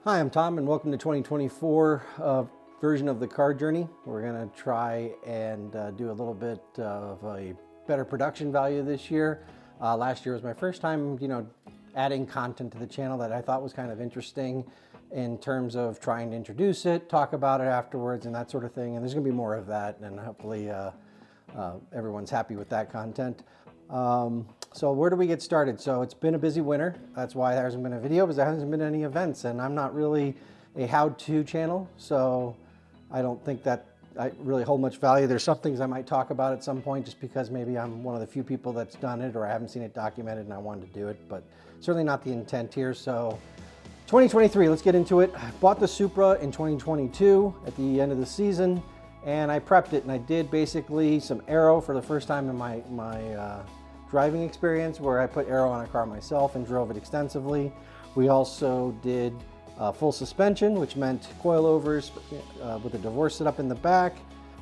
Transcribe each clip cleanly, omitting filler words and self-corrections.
Hi, I'm Tom and welcome to 2024 version of the car journey. We're going to try and do a little bit of a better production value this year. Last year was my first time, adding content to the channel that I thought was kind of interesting in terms of trying to introduce it, talk about it afterwards and that sort of thing. And there's going to be more of that, and hopefully everyone's happy with that content. So where do we get started? So it's been a busy winter. That's why there hasn't been a video, because there hasn't been any events, and I'm not really a how-to channel, so I don't think that I really hold much value. There's some things I might talk about at some point just because maybe I'm one of the few people that's done it or I haven't seen it documented and I wanted to do it, but certainly not the intent here. So 2023, let's get into it. I bought the Supra in 2022 at the end of the season, and I prepped it, and I did basically some aero for the first time in my driving experience, where I put aero on a car myself and drove it extensively. We also did full suspension, which meant coilovers with a divorce setup in the back.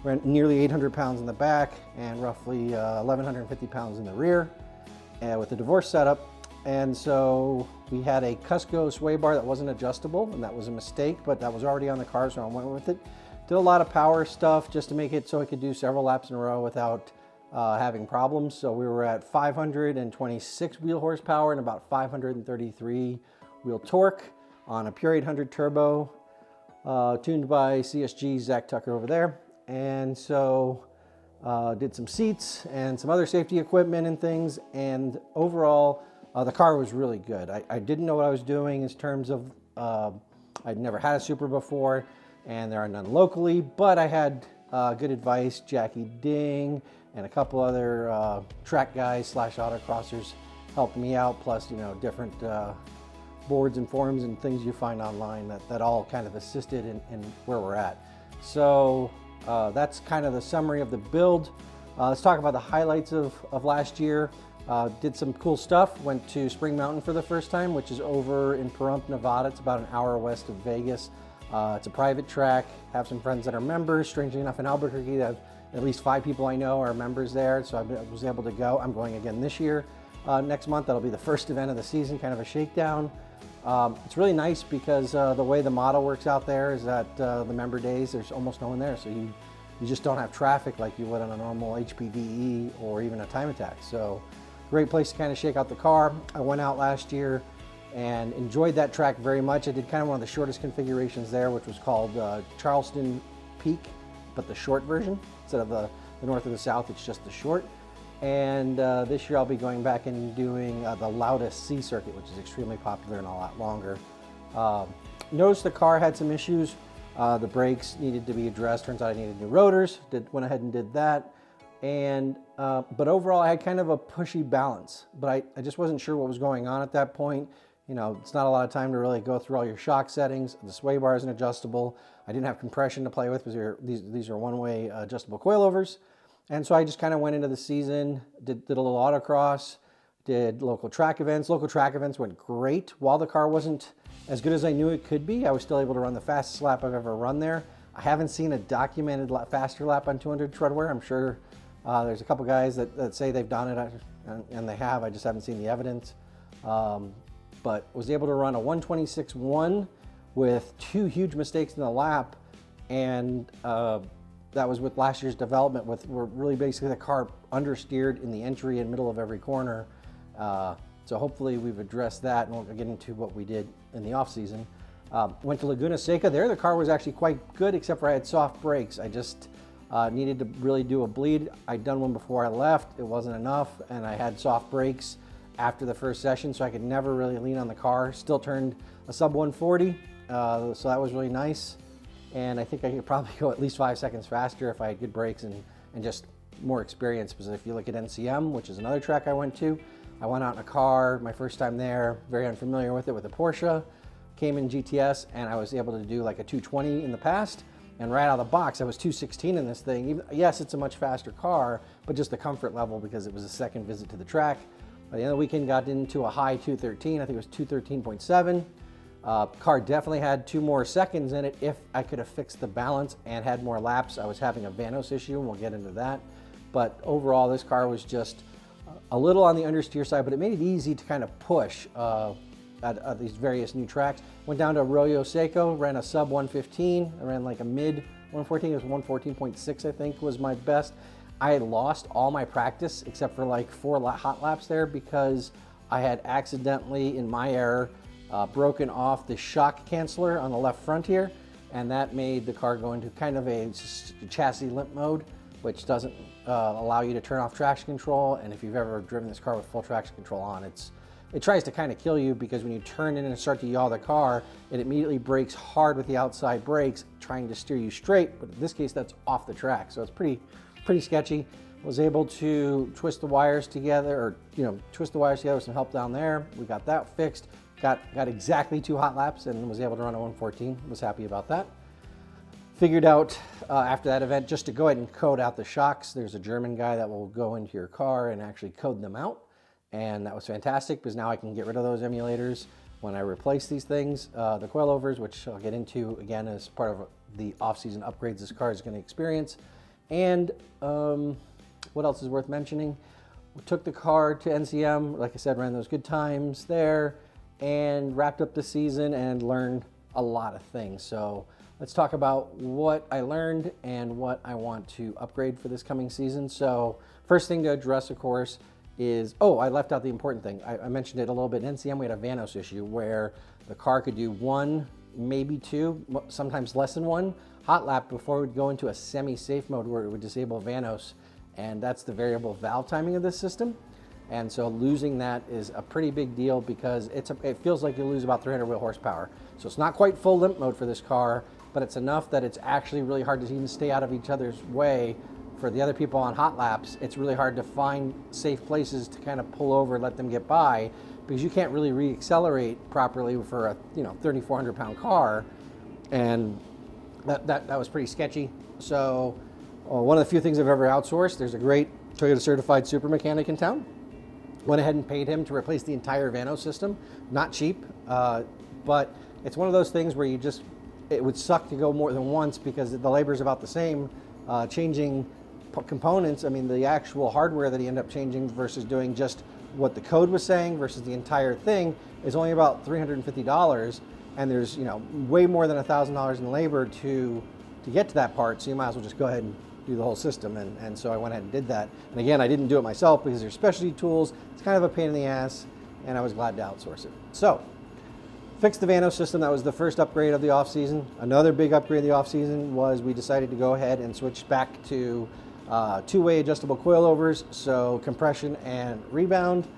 We're at nearly 800 pounds in the back and roughly 1,150 pounds in the rear with the divorce setup. And so we had a Cusco sway bar that wasn't adjustable, and that was a mistake, but that was already on the car, so I went with it. Did a lot of power stuff just to make it so it could do several laps in a row without having problems. So we were at 526 wheel horsepower and about 533 wheel torque on a Pure800 Turbo, tuned by CSG Zach Tucker over there. And so did some seats and some other safety equipment and things, and overall the car was really good. I didn't know what I was doing in terms of I'd never had a Supra before, and there are none locally, but I had good advice. Jackie Ding and a couple other track guys / autocrossers helped me out, plus different boards and forums and things you find online that all kind of assisted in where we're at. So that's kind of the summary of the build. Let's talk about the highlights of last year. Did some cool stuff. Went to Spring Mountain for the first time, which is over in Pahrump, Nevada. It's about an hour west of Vegas. It's a private track. Have some friends that are members. Strangely enough, in Albuquerque, that at least 5 people I know are members there, so I was able to go. I'm going again this year. Next month, that'll be the first event of the season, kind of a shakedown. It's really nice because the way the model works out there is that the member days, there's almost no one there, so you just don't have traffic like you would on a normal HPDE or even a time attack. So great place to kind of shake out the car. I went out last year and enjoyed that track very much. I did kind of one of the shortest configurations there, which was called Charleston Peak, but the short version. Instead of the north or the south, it's just the short. And this year I'll be going back and doing the loudest C circuit, which is extremely popular and a lot longer. Noticed the car had some issues. The brakes needed to be addressed. Turns out I needed new rotors. Went ahead and did that. And but overall I had kind of a pushy balance, but I just wasn't sure what was going on at that point. It's not a lot of time to really go through all your shock settings. The sway bar isn't adjustable. I didn't have compression to play with because these are one-way adjustable coilovers. And so I just kind of went into the season, did a little autocross, did local track events. Local track events went great. While the car wasn't as good as I knew it could be, I was still able to run the fastest lap I've ever run there. I haven't seen a documented faster lap on 200 treadwear. I'm sure there's a couple guys that say they've done it, and they have. I just haven't seen the evidence. But was able to run a 126.1 with 2 huge mistakes in the lap, and that was with last year's development. Where really basically the car understeered in the entry and middle of every corner. So hopefully we've addressed that, and we'll get into what we did in the off season. Went to Laguna Seca. There the car was actually quite good, except for I had soft brakes. I just needed to really do a bleed. I'd done one before I left. It wasn't enough, and I had soft brakes after the first session, so I could never really lean on the car. Still turned a sub 140, so that was really nice. And I think I could probably go at least 5 seconds faster if I had good brakes and just more experience. Because if you look at NCM, which is another track I went to, I went out in a car, my first time there, very unfamiliar with it, with a Porsche, came in GTS, and I was able to do like a 220 in the past. And right out of the box, I was 216 in this thing. Yes, it's a much faster car, but just the comfort level, because it was a second visit to the track. By the end of the weekend, got into a high 213. I think it was 213.7. Car definitely had 2 more seconds in it if I could have fixed the balance and had more laps. I was having a Vanos issue, and we'll get into that. But overall, this car was just a little on the understeer side, but it made it easy to kind of push. at these various new tracks. Went down to Arroyo Seco, ran a sub 115. I ran like a mid 114. It was 114.6, I think, was my best. I had lost all my practice except for like 4 hot laps there because I had accidentally, in my error, broken off the shock canceller on the left front here, and that made the car go into kind of a chassis limp mode, which doesn't allow you to turn off traction control. And if you've ever driven this car with full traction control on, it tries to kind of kill you, because when you turn in and start to yaw the car, it immediately brakes hard with the outside brakes, trying to steer you straight. But in this case, that's off the track, so it's pretty sketchy. Was able to twist the wires together, or twist the wires together with some help down there. We got that fixed. Got exactly 2 hot laps and was able to run a 114. Was happy about that. Figured out after that event just to go ahead and code out the shocks. There's a German guy that will go into your car and actually code them out. And that was fantastic, because now I can get rid of those emulators when I replace these things. The coilovers, which I'll get into again as part of the off-season upgrades this car is going to experience. And what else is worth mentioning? We took the car to NCM, like I said, ran those good times there, and wrapped up the season and learned a lot of things. So let's talk about what I learned and what I want to upgrade for this coming season. So first thing to address, of course, is, I left out the important thing. I mentioned it a little bit. In NCM, we had a Vanos issue where the car could do 1, maybe 2, sometimes less than 1 hot lap before it would go into a semi-safe mode where it would disable Vanos, and that's the variable valve timing of this system. And so losing that is a pretty big deal, because it feels like you lose about 300 wheel horsepower. So it's not quite full limp mode for this car, but it's enough that it's actually really hard to even stay out of each other's way. For the other people on hot laps, it's really hard to find safe places to kind of pull over and let them get by, because you can't really re-accelerate properly for a 3,400 pound car. And that was pretty sketchy. So one of the few things I've ever outsourced, there's a great Toyota certified super mechanic in town. Went ahead and paid him to replace the entire Vanos system. Not cheap, but it's one of those things where it would suck to go more than once, because the labor is about the same. Changing components, I mean, the actual hardware that he ended up changing versus doing just what the code was saying versus the entire thing is only about $350, and there's way more than $1,000 in labor to get to that part. So you might as well just go ahead and do the whole system, and so I went ahead and did that. And again, I didn't do it myself because they're specialty tools. It's kind of a pain in the ass, and I was glad to outsource it. So, fixed the Vanos system. That was the first upgrade of the off-season. Another big upgrade of the off-season was we decided to go ahead and switch back to 2-way adjustable coilovers, so compression and rebound.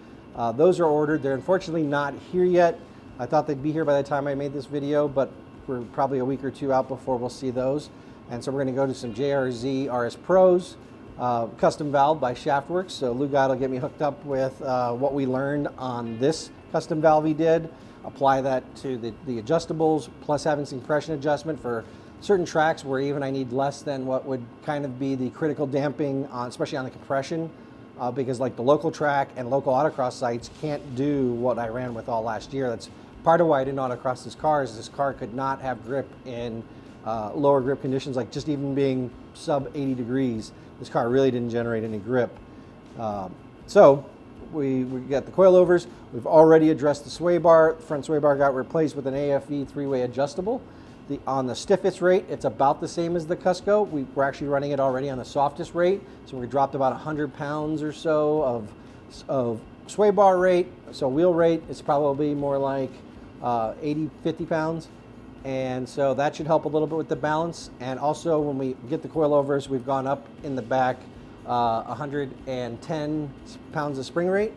Those are ordered. They're unfortunately not here yet. I thought they'd be here by the time I made this video, but we're probably a week or 2 out before we'll see those. And so we're going to go to some JRZ RS Pros, custom valve by Shaftworks. So Lou Guy will get me hooked up with what we learned on this custom valve he did, apply that to the adjustables, plus having some compression adjustment for certain tracks where even I need less than what would kind of be the critical damping, especially on the compression, because like the local track and local autocross sites can't do what I ran with all last year. That's part of why I didn't autocross this car, is this car could not have grip in lower grip conditions, like just even being sub 80 degrees. This car really didn't generate any grip. So we got the coilovers. We've already addressed the sway bar. The front sway bar got replaced with an AFE 3-way adjustable. On the stiffest rate, it's about the same as the Cusco. We're actually running it already on the softest rate. So we dropped about 100 pounds or so of sway bar rate. So wheel rate is probably more like 80, 50 pounds. And so that should help a little bit with the balance. And also when we get the coilovers, we've gone up in the back 110 pounds of spring rate.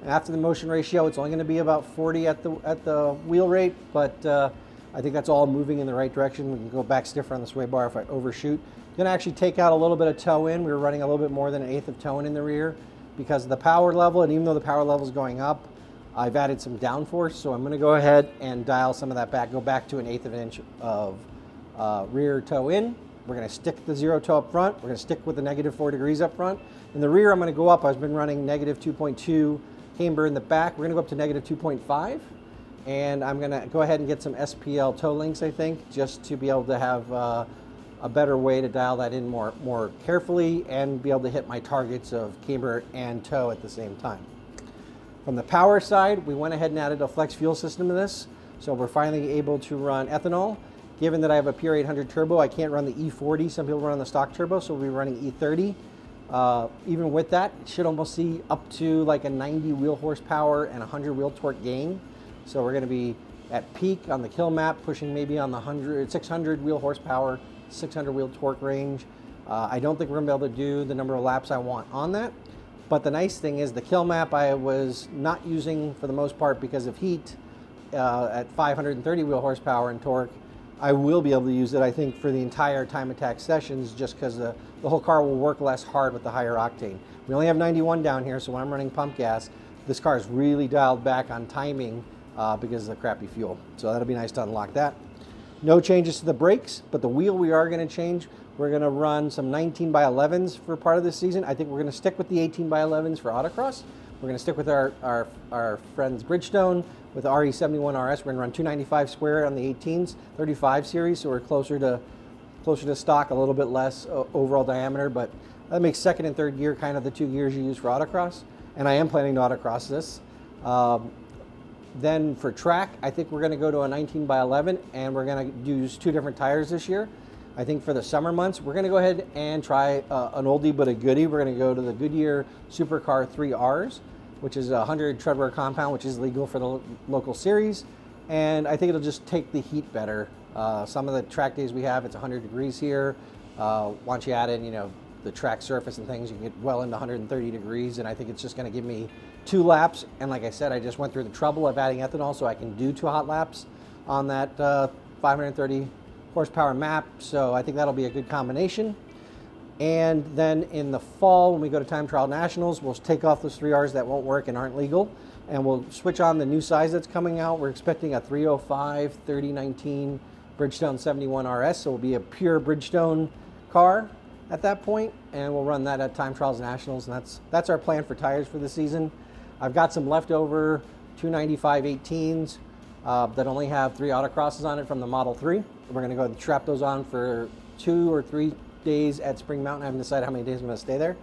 After the motion ratio, it's only going to be about 40 at the wheel rate, but I think that's all moving in the right direction. We can go back stiffer on the sway bar if I overshoot. Going to actually take out a little bit of toe in. We were running a little bit more than 1/8 of toe in the rear because of the power level, and even though the power level is going up, I've added some downforce, so I'm going to go ahead and dial some of that back, go back to 1/8 of an inch of rear toe in. We're going to stick the 0 toe up front. We're going to stick with the -4 degrees up front. In the rear, I'm going to go up. I've been running -2.2 camber in the back. We're going to go up to -2.5. And I'm going to go ahead and get some SPL toe links, I think, just to be able to have a better way to dial that in more carefully and be able to hit my targets of camber and toe at the same time. From the power side, we went ahead and added a flex fuel system to this. So we're finally able to run ethanol. Given that I have a Pure800 Turbo, I can't run the E40. Some people run the stock turbo, so we'll be running E30. Even with that, it should almost see up to like a 90 wheel horsepower and 100 wheel torque gain. So we're going to be at peak on the kill map, pushing maybe on the 600 wheel horsepower, 600 wheel torque range. I don't think we're going to be able to do the number of laps I want on that. But the nice thing is the kill map I was not using for the most part because of heat at 530 wheel horsepower and torque. I will be able to use it, I think, for the entire time attack sessions just because the whole car will work less hard with the higher octane. We only have 91 down here, so when I'm running pump gas, this car is really dialed back on timing because of the crappy fuel. So that'll be nice to unlock that. No changes to the brakes, but the wheel we are going to change. We're going to run some 19x11s for part of this season. I think we're going to stick with the 18x11s for autocross. We're going to stick with our friends Bridgestone with the RE-71RS. We're going to run 295 square on the 18s, 35 series, so we're closer to stock, a little bit less overall diameter, but that makes second and third gear kind of the two gears you use for autocross. And I am planning to autocross this. Then for track, I think we're going to go to a 19x11, and we're going to use two different tires this year. I think for the summer months, we're going to go ahead and try an oldie but a goodie. We're going to go to the Goodyear SuperCar 3Rs, which is a 100 tread wear compound, which is legal for the local series. And I think it'll just take the heat better. Some of the track days we have, it's 100 degrees here. Once you add in, the track surface and things, you can get well into 130 degrees. And I think it's just going to give me 2 laps. And like I said, I just went through the trouble of adding ethanol so I can do 2 hot laps on that 530 horsepower map. So I think that'll be a good combination. And then in the fall, when we go to Time Trial Nationals, we'll take off those 3Rs that won't work and aren't legal, and we'll switch on the new size that's coming out. We're expecting a 305 3019 Bridgestone 71RS, so it'll be a pure Bridgestone car at that point, and we'll run that at Time Trials Nationals, and that's our plan for tires for the season. I've got some leftover 295 18s that only have 3 autocrosses on it from the Model 3. We're going to go ahead and strap those on for 2 or 3 days at Spring Mountain. I haven't decided how many days I'm going to stay there.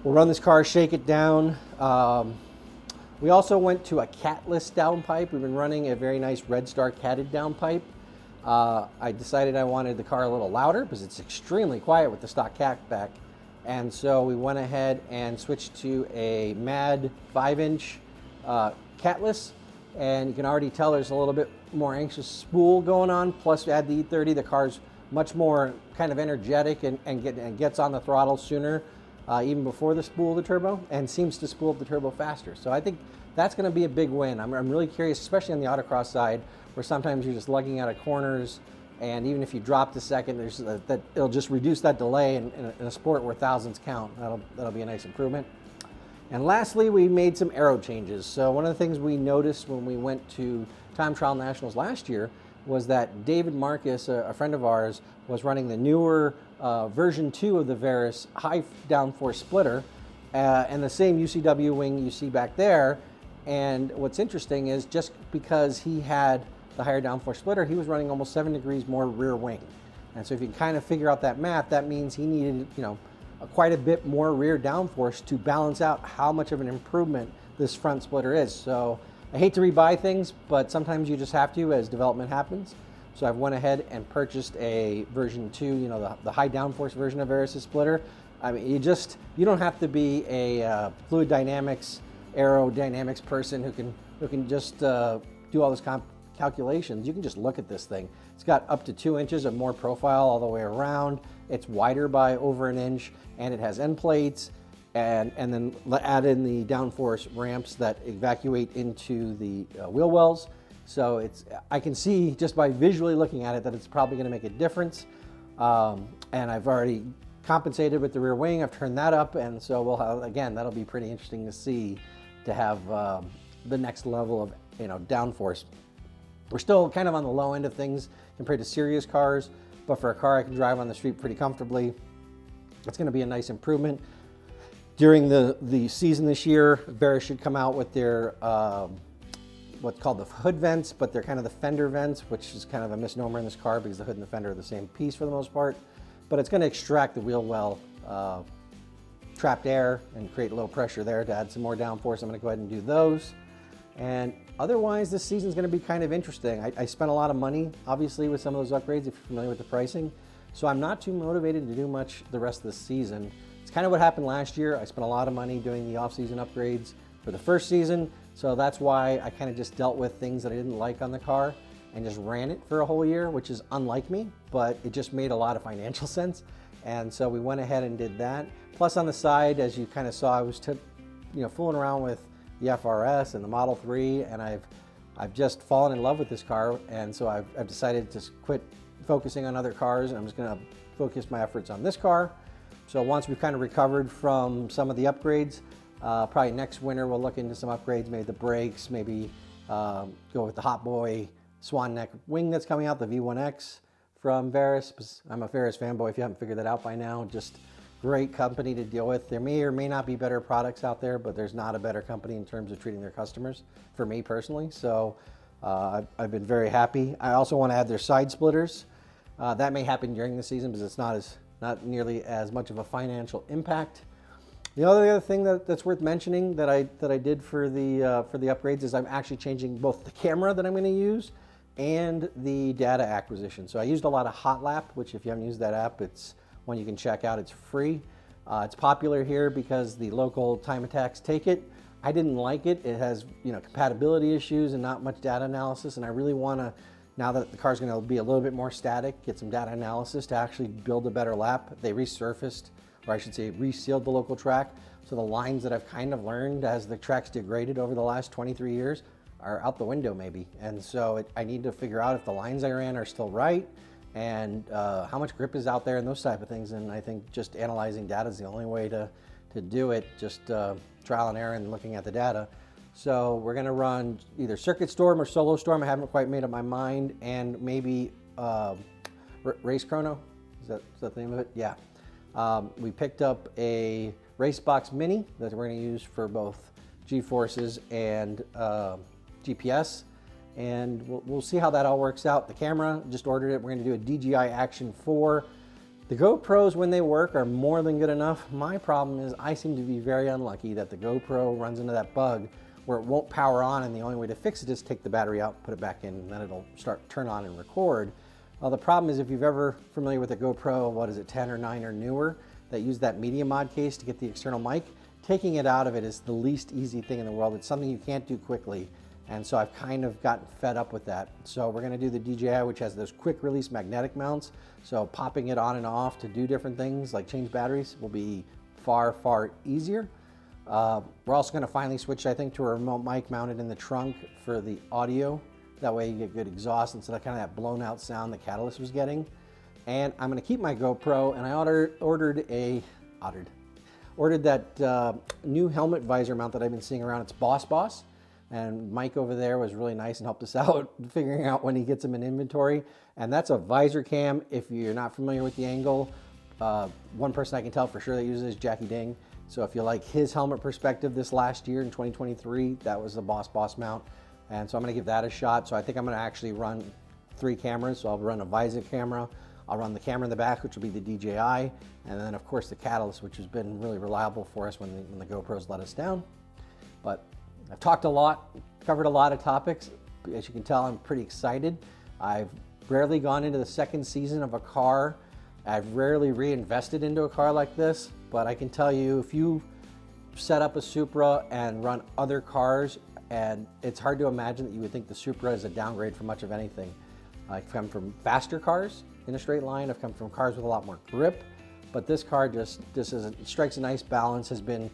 We'll run this car, shake it down. We also went to a Catless downpipe. We've been running a very nice Red Star catted downpipe. I decided I wanted the car a little louder because it's extremely quiet with the stock cat back. And so we went ahead and switched to a MAD 5-inch Catless. And you can already tell there's a little bit more anxious spool going on. Plus, add the E30, the car's much more kind of energetic and gets on the throttle sooner, even before the spool of the turbo, and seems to spool up the turbo faster. So I think that's going to be a big win. I'm really curious, especially on the autocross side, where sometimes you're just lugging out of corners, and even if you drop the second, there's that it'll just reduce that delay in a sport where thousands count. That'll be a nice improvement. And lastly, we made some aero changes. So one of the things we noticed when we went to Time Trial Nationals last year was that David Marcus, a friend of ours, was running the newer version 2 of the Verus high downforce splitter and the same UCW wing you see back there. And what's interesting is just because he had the higher downforce splitter, he was running almost 7 degrees more rear wing. And so if you kind of figure out that math, that means he needed, quite a bit more rear downforce to balance out how much of an improvement this front splitter is. So I hate to rebuy things, but sometimes you just have to as development happens. So I've went ahead and purchased a version 2, the high downforce version of Verus splitter. I mean, you don't have to be a fluid dynamics, aerodynamics person who can just do all those calculations. You can just look at this thing. It's got up to 2 inches of more profile all the way around. It's wider by over an inch, and it has end plates, and then add in the downforce ramps that evacuate into the wheel wells. So I can see just by visually looking at it that it's probably going to make a difference. And I've already compensated with the rear wing. I've turned that up, and so we'll have, again, that'll be pretty interesting to see, to have the next level of downforce. We're still kind of on the low end of things compared to serious cars, but for a car I can drive on the street pretty comfortably, it's going to be a nice improvement. During the season this year, Verus should come out with their what's called the hood vents, but they're kind of the fender vents, which is kind of a misnomer in this car because the hood and the fender are the same piece for the most part. But it's going to extract the wheel well trapped air and create a little pressure there to add some more downforce. I'm going to go ahead and do those. And otherwise, this season is going to be kind of interesting. I spent a lot of money, obviously, with some of those upgrades, if you're familiar with the pricing. So I'm not too motivated to do much the rest of the season. It's kind of what happened last year. I spent a lot of money doing the off-season upgrades for the first season. So that's why I kind of just dealt with things that I didn't like on the car and just ran it for a whole year, which is unlike me, but it just made a lot of financial sense. And so we went ahead and did that. Plus on the side, as you kind of saw, I was fooling around with the FRS and the Model 3, and I've just fallen in love with this car. And so I've decided to quit focusing on other cars, and I'm just gonna focus my efforts on this car. So once we've kind of recovered from some of the upgrades, probably next winter we'll look into some upgrades, maybe the brakes, maybe go with the Hot Boy Swan Neck wing that's coming out, the V1X from Verus. I'm a Verus fanboy if you haven't figured that out by now. Just great company to deal with. There may or may not be better products out there, but there's not a better company in terms of treating their customers, for me personally. So I've been very happy. I also want to add their side splitters. That may happen during the season because it's not nearly as much of a financial impact. The other thing that's worth mentioning that I did for the upgrades is I'm actually changing both the camera that I'm going to use and the data acquisition. So I used a lot of HotLap, which if you haven't used that app, it's one you can check out. It's free. It's popular here because the local time attacks take it. I didn't like it. It has compatibility issues and not much data analysis, and I really want to, now that the car's going to be a little bit more static, get some data analysis to actually build a better lap. They resurfaced, or I should say resealed the local track. So the lines that I've kind of learned as the track's degraded over the last 23 years are out the window maybe. And so I need to figure out if the lines I ran are still right and how much grip is out there and those type of things. And I think just analyzing data is the only way to do it, just trial and error and looking at the data. So we're gonna run either Circuit Storm or Solo Storm. I haven't quite made up my mind, and maybe Race Chrono, is that the name of it? Yeah. We picked up a Racebox Mini that we're gonna use for both G-forces and GPS, and we'll see how that all works out. The camera, just ordered it. We're gonna do a DJI Action 4. The GoPros, when they work, are more than good enough. My problem is I seem to be very unlucky that the GoPro runs into that bug where it won't power on, and the only way to fix it is take the battery out, put it back in, and then it'll turn on and record. The problem is if you've ever familiar with a GoPro, what is it, 10 or 9 or newer, that use that media mod case to get the external mic, taking it out of it is the least easy thing in the world. It's something you can't do quickly. And so I've kind of gotten fed up with that. So we're gonna do the DJI, which has those quick release magnetic mounts. So popping it on and off to do different things like change batteries will be far, far easier. We're also gonna finally switch, I think, to a remote mic mounted in the trunk for the audio. That way you get good exhaust instead of kind of that blown out sound that Catless was getting. And I'm gonna keep my GoPro, and I ordered that new helmet visor mount that I've been seeing around. It's Boss. And Mike over there was really nice and helped us out figuring out when he gets them in inventory. And that's a visor cam. If you're not familiar with the angle, one person I can tell for sure that uses is Jackie Ding. So if you like his helmet perspective this last year in 2023, that was the Boss mount. And so I'm gonna give that a shot. So I think I'm gonna actually run 3 cameras. So I'll run a visor camera, I'll run the camera in the back, which will be the DJI, and then of course the Catalyst, which has been really reliable for us when the GoPros let us down. But I've talked a lot, covered a lot of topics. As you can tell, I'm pretty excited. I've rarely gone into the second season of a car. I've rarely reinvested into a car like this, but I can tell you, if you set up a Supra and run other cars, and it's hard to imagine that you would think the Supra is a downgrade for much of anything. I've come from faster cars in a straight line. I've come from cars with a lot more grip, but this car just strikes a nice balance, has been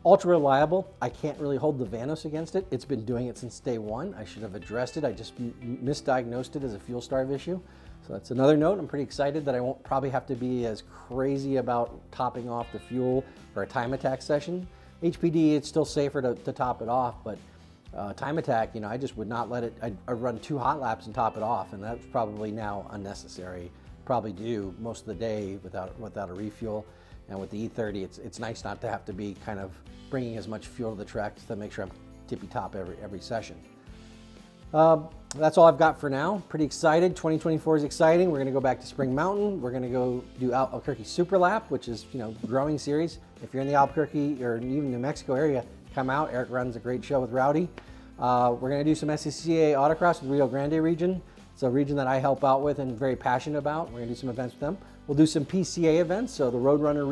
ultra reliable. I can't really hold the Vanos against it. It's been doing it since day one. I should have addressed it. I just misdiagnosed it as a fuel starve issue. So that's another note. I'm pretty excited that I won't probably have to be as crazy about topping off the fuel for a time attack session. HPD, it's still safer to top it off, but time attack, I just would not let it. I'd run 2 hot laps and top it off, and that's probably now unnecessary. Probably do most of the day without a refuel. And with the E30, it's nice not to have to be kind of bringing as much fuel to the track to make sure I'm tippy top every session. That's all I've got for now. Pretty excited. 2024 is exciting. We're going to go back to Spring Mountain. We're going to go do Albuquerque Super Lap, which is, growing series. If you're in the Albuquerque or even New Mexico area, come out. Eric runs a great show with Rowdy. We're going to do some SCCA autocross with Rio Grande region. It's a region that I help out with and very passionate about. We're going to do some events with them. We'll do some PCA events. So the Roadrunner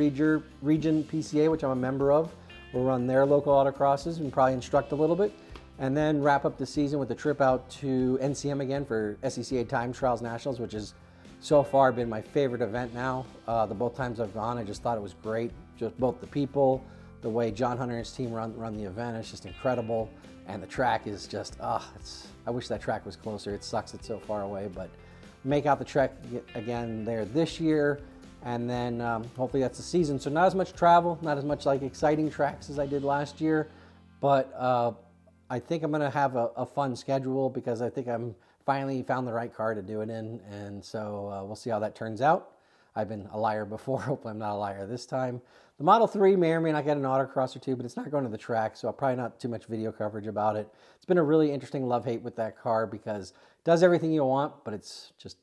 region PCA, which I'm a member of, we'll run their local autocrosses and probably instruct a little bit. And then wrap up the season with a trip out to NCM again for SCCA Time Trials Nationals, which has so far been my favorite event now. The both times I've gone, I just thought it was great. Just both the people, the way John Hunter and his team run the event, it's just incredible. And the track is just, I wish that track was closer. It sucks it's so far away, but make out the trek again there this year. And then hopefully that's the season. So not as much travel, not as much like exciting tracks as I did last year, but I think I'm going to have a fun schedule because I think I'm finally found the right car to do it in. And so we'll see how that turns out. I've been a liar before. Hopefully I'm not a liar this time. The Model 3 may or may not get an autocross or two, but it's not going to the track, so probably not too much video coverage about it. It's been a really interesting love-hate with that car because it does everything you want, but it's just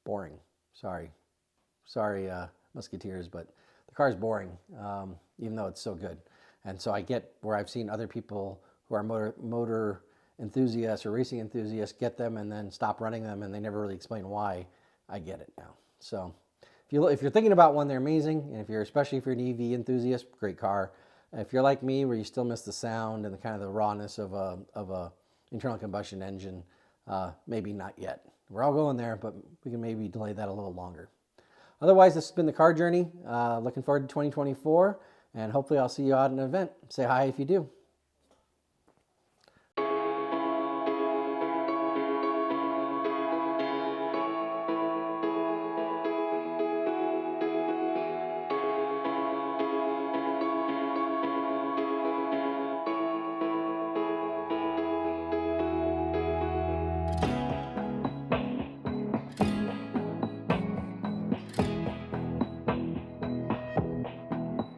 boring. Sorry, Musketeers, but the car is boring, even though it's so good. And so I get where I've seen other people who are motor enthusiasts or racing enthusiasts get them and then stop running them, and they never really explain why. I get it now. So if you're thinking about one, they're amazing, and especially if you're an EV enthusiast, great car. If you're like me, where you still miss the sound and the kind of the rawness of a internal combustion engine, maybe not yet. We're all going there, but we can maybe delay that a little longer. Otherwise, this has been the car journey. Looking forward to 2024, and hopefully I'll see you out at an event. Say hi if you do.